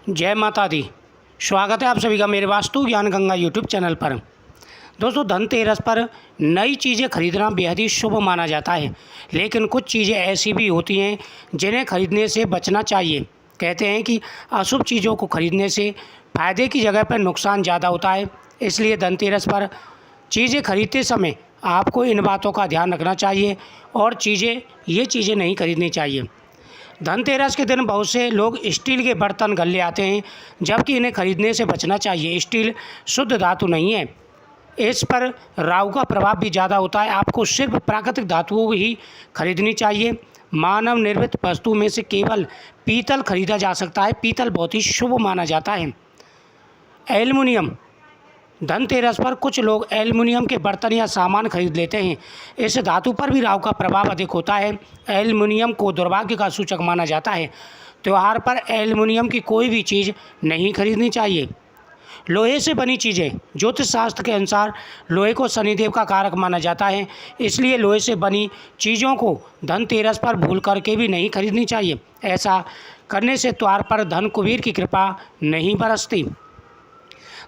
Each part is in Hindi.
जय माता दी। स्वागत है आप सभी का मेरे वास्तु ज्ञान गंगा यूट्यूब चैनल पर। दोस्तों, धनतेरस पर नई चीज़ें खरीदना बेहद ही शुभ माना जाता है, लेकिन कुछ चीज़ें ऐसी भी होती हैं जिन्हें खरीदने से बचना चाहिए। कहते हैं कि अशुभ चीज़ों को खरीदने से फ़ायदे की जगह पर नुकसान ज़्यादा होता है। इसलिए धनतेरस पर चीज़ें खरीदते समय आपको इन बातों का ध्यान रखना चाहिए और ये चीज़ें नहीं खरीदनी चाहिए। धनतेरस के दिन बहुत से लोग स्टील के बर्तन घर ले आते हैं, जबकि इन्हें खरीदने से बचना चाहिए। स्टील शुद्ध धातु नहीं है, इस पर राहु का प्रभाव भी ज़्यादा होता है। आपको सिर्फ प्राकृतिक धातुओं ही खरीदनी चाहिए। मानव निर्मित वस्तु में से केवल पीतल खरीदा जा सकता है। पीतल बहुत ही शुभ माना जाता है। एल्युमिनियम, धनतेरस पर कुछ लोग एल्युमिनियम के बर्तन या सामान खरीद लेते हैं। इस धातु पर भी राहु का प्रभाव अधिक होता है। एल्युमिनियम को दुर्भाग्य का सूचक माना जाता है। त्यौहार पर एल्युमिनियम की कोई भी चीज़ नहीं खरीदनी चाहिए। लोहे से बनी चीज़ें, ज्योतिष शास्त्र के अनुसार लोहे को शनिदेव का कारक माना जाता है। इसलिए लोहे से बनी चीज़ों को धनतेरस पर भूल करके भी नहीं खरीदनी चाहिए। ऐसा करने से त्योहार पर धन कुबेर की कृपा नहीं बरसती।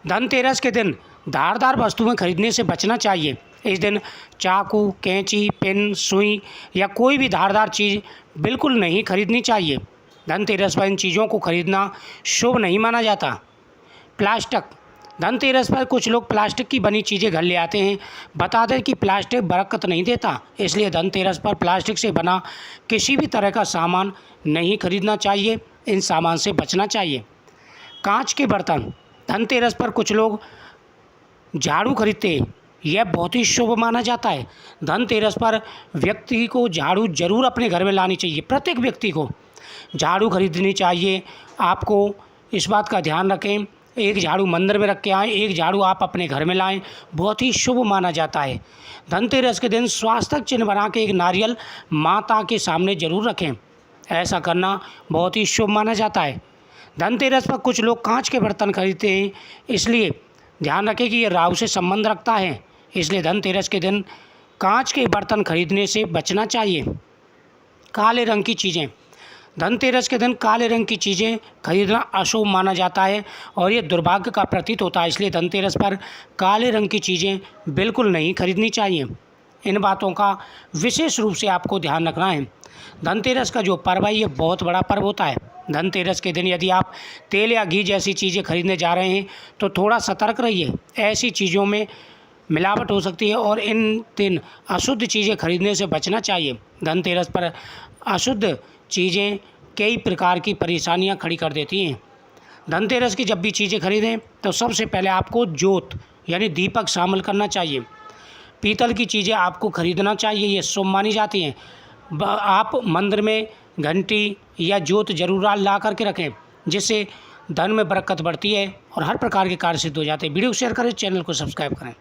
धनतेरस के दिन धारदार वस्तुएं खरीदने से बचना चाहिए। इस दिन चाकू, कैंची, पेन, सुई या कोई भी धारदार चीज़ बिल्कुल नहीं खरीदनी चाहिए। धनतेरस पर इन चीज़ों को खरीदना शुभ नहीं माना जाता। प्लास्टिक, धनतेरस पर कुछ लोग प्लास्टिक की बनी चीज़ें घर ले आते हैं। बता दें कि प्लास्टिक बरकत नहीं देता, इसलिए धनतेरस पर प्लास्टिक से बना किसी भी तरह का सामान नहीं खरीदना चाहिए। इन सामान से बचना चाहिए। कांच के बर्तन, धनतेरस पर कुछ लोग झाड़ू खरीदते हैं। यह बहुत ही शुभ माना जाता है। धनतेरस पर व्यक्ति को झाड़ू जरूर अपने घर में लानी चाहिए। प्रत्येक व्यक्ति को झाड़ू खरीदनी चाहिए। आपको इस बात का ध्यान रखें, एक झाड़ू मंदिर में रख के आएँ, एक झाड़ू आप अपने घर में लाएं, बहुत ही शुभ माना जाता है। धनतेरस के दिन स्वास्थ्य चिन्ह बना के एक नारियल माता के सामने जरूर रखें। ऐसा करना बहुत ही शुभ माना जाता है। धनतेरस पर कुछ लोग कांच के बर्तन खरीदते हैं, इसलिए ध्यान रखें कि ये राहु से संबंध रखता है। इसलिए धनतेरस के दिन कांच के बर्तन खरीदने से बचना चाहिए। काले रंग की चीज़ें, धनतेरस के दिन काले रंग की चीज़ें खरीदना अशुभ माना जाता है और ये दुर्भाग्य का प्रतीत होता है। इसलिए धनतेरस पर काले रंग की चीज़ें बिल्कुल नहीं खरीदनी चाहिए। इन बातों का विशेष रूप से आपको ध्यान रखना है। धनतेरस का जो पर्व है ये बहुत बड़ा पर्व होता है। धनतेरस के दिन यदि आप तेल या घी जैसी चीज़ें खरीदने जा रहे हैं तो थोड़ा सतर्क रहिए। ऐसी चीज़ों में मिलावट हो सकती है और इन दिन अशुद्ध चीज़ें खरीदने से बचना चाहिए। धनतेरस पर अशुद्ध चीज़ें कई प्रकार की परेशानियां खड़ी कर देती हैं। धनतेरस की जब भी चीज़ें खरीदें तो सबसे पहले आपको जोत यानी दीपक शामिल करना चाहिए। पीतल की चीज़ें आपको खरीदना चाहिए, ये शुभ मानी जाती हैं। आप मंदिर में घंटी या जोत जरूर ला करके रखें, जिससे धन में बरकत बढ़ती है और हर प्रकार के कार्य सिद्ध हो जाते हैं। वीडियो को शेयर करें, चैनल को सब्सक्राइब करें।